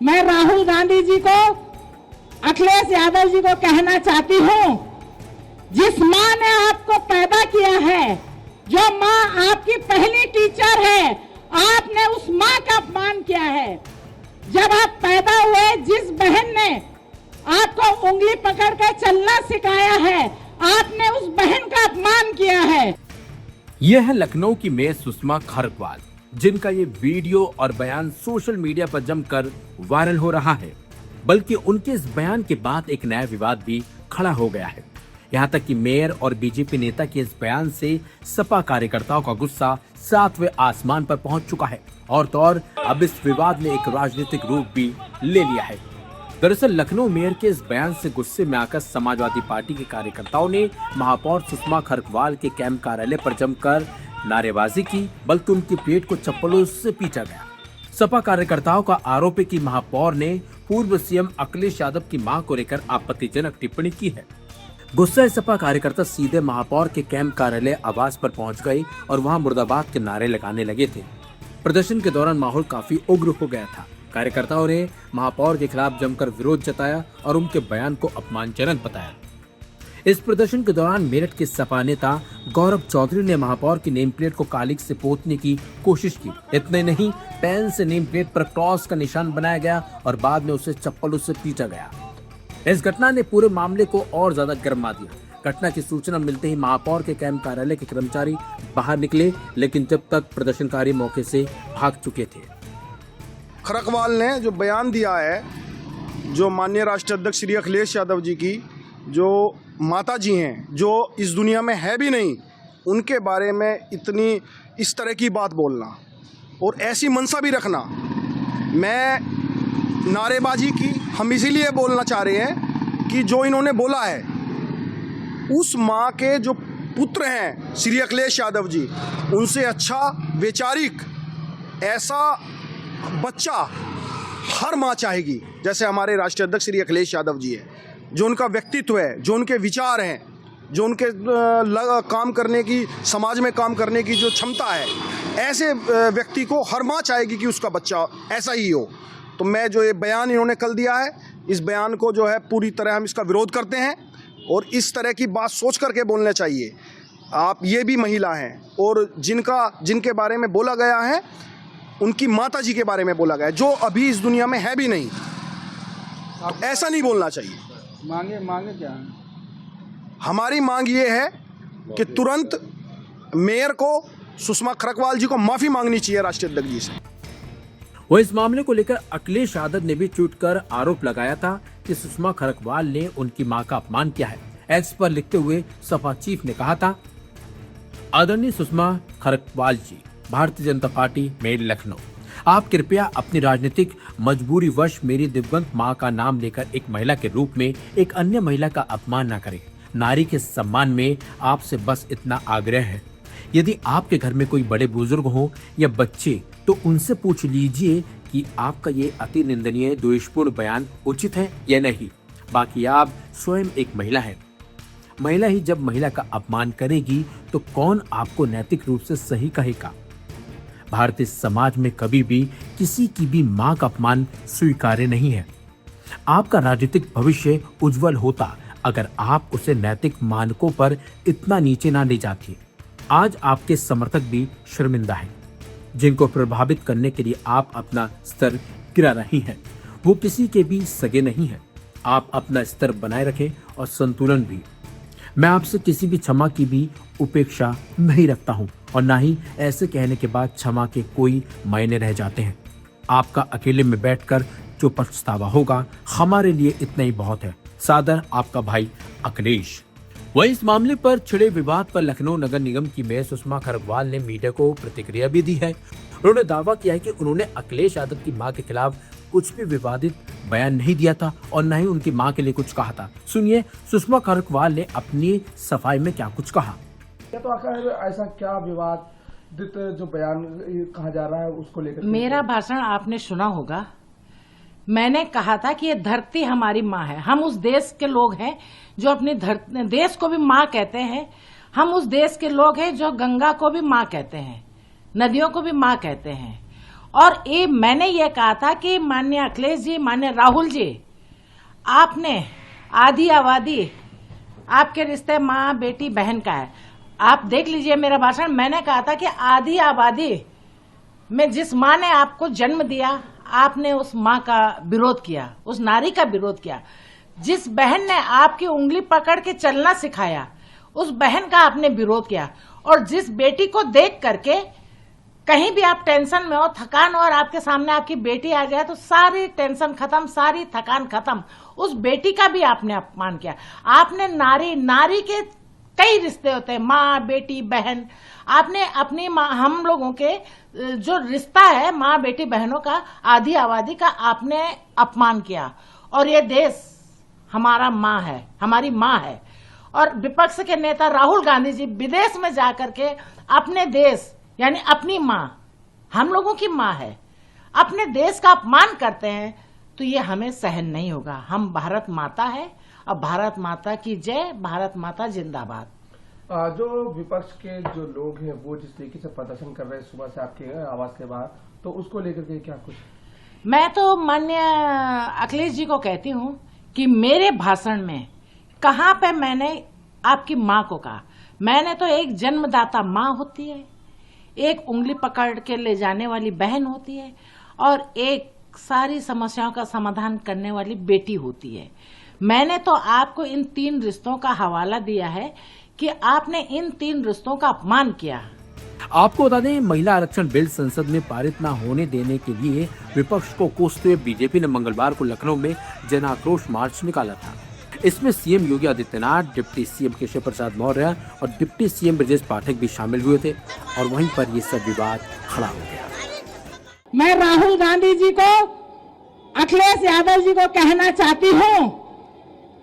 मैं राहुल गांधी जी को, अखिलेश यादव जी को कहना चाहती हूं, जिस मां ने आपको पैदा किया है, जो मां आपकी पहली टीचर है, आपने उस मां का अपमान किया है। जब आप पैदा हुए, जिस बहन ने आपको उंगली पकड़कर चलना सिखाया है, आपने उस बहन का अपमान किया है। यह है लखनऊ की मेयर सुषमा खरकवाल, जिनका ये वीडियो और बयान सोशल मीडिया पर जमकर वायरल हो रहा है। बल्कि उनके इस बयान के बाद एक नया विवाद भी खड़ा हो गया है। यहाँ तक कि मेयर और बीजेपी नेता के इस बयान से सपा कार्यकर्ताओं का गुस्सा 7वें आसमान पर पहुंच चुका है और तो और अब इस विवाद ने एक राजनीतिक रूप भी ले लिया है। दरअसल लखनऊ मेयर के इस बयान से गुस्से में आकर समाजवादी पार्टी के कार्यकर्ताओं ने महापौर सुषमा खरकवाल के कैंप कार्यालय पर जमकर नारेबाजी की, बल्कि उनकी पेट को चप्पलों से पीटा गया। सपा कार्यकर्ताओं का आरोप है कि महापौर ने पूर्व सीएम अखिलेश यादव की मां को लेकर आपत्तिजनक टिप्पणी की है। गुस्साए सपा कार्यकर्ता सीधे महापौर के कैंप कार्यालय आवास पर पहुंच गए और वहां मुर्दाबाद के नारे लगाने लगे थे। प्रदर्शन के दौरान माहौल काफी उग्र हो गया था। कार्यकर्ताओं ने महापौर के खिलाफ जमकर विरोध जताया और उनके बयान को अपमानजनक बताया। इस प्रदर्शन के दौरान मेरठ के सपा नेता गौरव चौधरी ने महापौर की नेम प्लेट को कालिक से पोतने की कोशिश की। इतने नहीं, पेन से नेम प्लेट पर क्रॉस का निशान बनाया गया और बाद में उसे चप्पलों से पीटा गया। इस घटना ने पूरे मामले को और ज्यादा गरमा दिया। घटना की सूचना मिलते ही महापौर के कैंप कार्यालय के कर्मचारी बाहर निकले, लेकिन जब तक प्रदर्शनकारी मौके से भाग चुके थे। खरकवाल ने जो बयान दिया है, जो माननीय राष्ट्रीय अध्यक्ष श्री अखिलेश यादव जी की जो माता जी हैं, जो इस दुनिया में है भी नहीं, उनके बारे में इतनी इस तरह की बात बोलना और ऐसी मनसा भी रखना, मैं नारेबाजी की हम इसीलिए बोलना चाह रहे हैं कि जो इन्होंने बोला है, उस माँ के जो पुत्र हैं श्री अखिलेश यादव जी, उनसे अच्छा वैचारिक ऐसा बच्चा हर माँ चाहेगी, जैसे हमारे राष्ट्रीय अध्यक्ष श्री अखिलेश यादव जी है। जो उनका व्यक्तित्व है, जो उनके विचार हैं, जो उनके काम करने की, समाज में काम करने की जो क्षमता है, ऐसे व्यक्ति को हर माँ चाहेगी कि उसका बच्चा ऐसा ही हो। तो मैं जो ये बयान इन्होंने कल दिया है, इस बयान को जो है पूरी तरह हम इसका विरोध करते हैं और इस तरह की बात सोच करके बोलना चाहिए। आप ये भी महिला हैं और जिनके बारे में बोला गया है, उनकी माता जी के बारे में बोला गया है, जो अभी इस दुनिया में है भी नहीं। ऐसा नहीं बोलना चाहिए। मांगे क्या है? हमारी मांग ये है कि तुरंत मेयर को, सुषमा खरकवाल जी को माफी मांगनी चाहिए राष्ट्रीय अध्यक्ष जी से। वो इस मामले को लेकर अखिलेश यादव ने भी ट्वीट कर आरोप लगाया था कि सुषमा खरकवाल ने उनकी मां का अपमान किया है। एक्स पर लिखते हुए सपा चीफ ने कहा था, आदरणीय सुषमा खरकवाल जी, भारतीय जनता पार्टी मेयर लखनऊ, आप कृपया अपनी राजनीतिक मजबूरी वश मेरी दिवंगत मां का नाम लेकर एक महिला के रूप में एक अन्य महिला का अपमान न करें। नारी के सम्मान में आपसे बस इतना आग्रह है। यदि आपके घर में कोई बड़े बुजुर्ग हो या बच्चे, तो उनसे पूछ लीजिए कि आपका ये अति निंदनीय द्वेषपूर्ण बयान उचित है या नहीं। बाकी आप स्वयं एक महिला हैं। महिला ही जब महिला का अपमान करेगी तो कौन आपको नैतिक रूप से सही कहेगा। भारतीय समाज में कभी भी किसी की भी मां का अपमान स्वीकार्य नहीं है। आपका राजनीतिक भविष्य उज्जवल होता अगर आप उसे नैतिक मानकों पर इतना नीचे ना ले जाती। आज आपके समर्थक भी शर्मिंदा हैं, जिनको प्रभावित करने के लिए आप अपना स्तर गिरा रही हैं। वो किसी के भी सगे नहीं हैं। आप अपना स्तर बनाए रखें और संतुलन भी। मैं आपसे किसी भी क्षमा की भी उपेक्षा नहीं रखता हूं और ना ही ऐसे कहने के बाद क्षमा के कोई मायने रह जाते हैं। आपका अकेले में बैठकर जो पछतावा होगा, हमारे लिए इतना ही बहुत है। सादर आपका भाई अखिलेश। वहीं इस मामले पर छिड़े विवाद पर लखनऊ नगर निगम की मेयर सुषमा खरकवाल ने मीडिया को प्रतिक्रिया भी दी है। उन्होंने दावा किया है कि उन्होंने अखिलेश यादव की मां के खिलाफ कुछ भी विवादित बयान नहीं दिया था और न ही उनकी मां के लिए कुछ कहा था। सुनिए सुषमा खरकवाल ने अपनी सफाई में क्या कुछ कहा। तो आखिर ऐसा क्या विवादित जो बयान कहा जा रहा है उसको लेकर? मेरा भाषण आपने सुना होगा। मैंने कहा था कि ये धरती हमारी माँ है। हम उस देश के लोग हैं जो अपने देश को भी माँ कहते हैं। हम उस देश के लोग हैं जो गंगा को भी माँ कहते हैं, नदियों को भी माँ कहते हैं। और ये मैंने ये कहा था कि माननीय अखिलेश जी, माननीय राहुल जी, आपने आधी आबादी, आपके रिश्ते माँ बेटी बहन का है। आप देख लीजिए मेरा भाषण, मैंने कहा था कि आधी आबादी में जिस माँ ने आपको जन्म दिया, आपने उस माँ का विरोध किया, उस नारी का विरोध किया। जिस बहन ने आपकी उंगली पकड़ के चलना सिखाया, उस बहन का आपने विरोध किया। और जिस बेटी को देख करके कहीं भी आप टेंशन में हो, थकान हो, और आपके सामने आपकी बेटी आ जाए तो सारी टेंशन खत्म, सारी थकान खत्म, उस बेटी का भी आपने अपमान किया। आपने नारी के कई रिश्ते होते हैं, माँ बेटी बहन, आपने अपनी माँ, हम लोगों के जो रिश्ता है माँ बेटी बहनों का, आधी आबादी का आपने अपमान किया। और ये देश हमारा माँ है, हमारी माँ है। और विपक्ष के नेता राहुल गांधी जी विदेश में जाकर के अपने देश यानी अपनी माँ, हम लोगों की माँ है, अपने देश का अपमान करते हैं, तो ये हमें सहन नहीं होगा। हम भारत माता है और भारत माता की जय, भारत माता जिंदाबाद। जो विपक्ष के जो लोग हैं वो जिस तरीके से प्रदर्शन कर रहे हैं सुबह से आपके आवास के बाहर, तो उसको लेकर के क्या कुछ? मैं तो माननीय अखिलेश जी को कहती हूँ कि मेरे भाषण में कहाँ पे मैंने आपकी माँ को कहा? मैंने तो एक जन्मदाता माँ होती है, एक उंगली पकड़ के ले जाने वाली बहन होती है, और एक सारी समस्याओं का समाधान करने वाली बेटी होती है। मैंने तो आपको इन 3 रिश्तों का हवाला दिया है कि आपने इन 3 रिश्तों का अपमान किया। आपको बता दें, महिला आरक्षण बिल संसद में पारित न होने देने के लिए विपक्ष को कोसते हुए बीजेपी ने मंगलवार को लखनऊ में जन आक्रोश मार्च निकाला था। इसमें CM Yogi Adityanath, deputy CM Keshav Prasad Maurya और डिप्टी सीएम ब्रजेश पाठक भी शामिल हुए थे, और वहीं पर ये सब विवाद खड़ा हो गया। मैं राहुल गांधी जी को, अखिलेश यादव जी को कहना चाहती हूँ,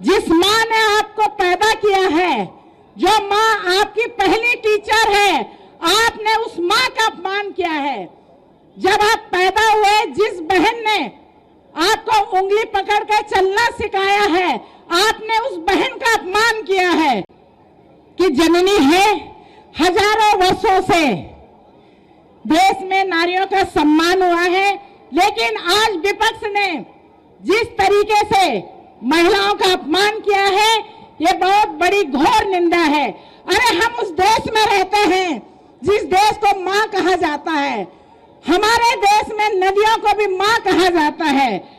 जिस माँ ने आपको पैदा किया है, जो माँ आपकी पहली टीचर है, आपने उस माँ का अपमान किया है। जब आप पैदा हुए, जिस बहन ने आपको उंगली पकड़ कर चलना सिखाया है, आपने उस बहन का अपमान किया है कि जननी है। हजारों वर्षों से देश में नारियों का सम्मान हुआ है, लेकिन आज विपक्ष ने जिस तरीके से महिलाओं का अपमान किया है, ये बहुत बड़ी घोर निंदा है। अरे हम उस देश में रहते हैं जिस देश को माँ कहा जाता है। हमारे देश में नदियों को भी माँ कहा जाता है।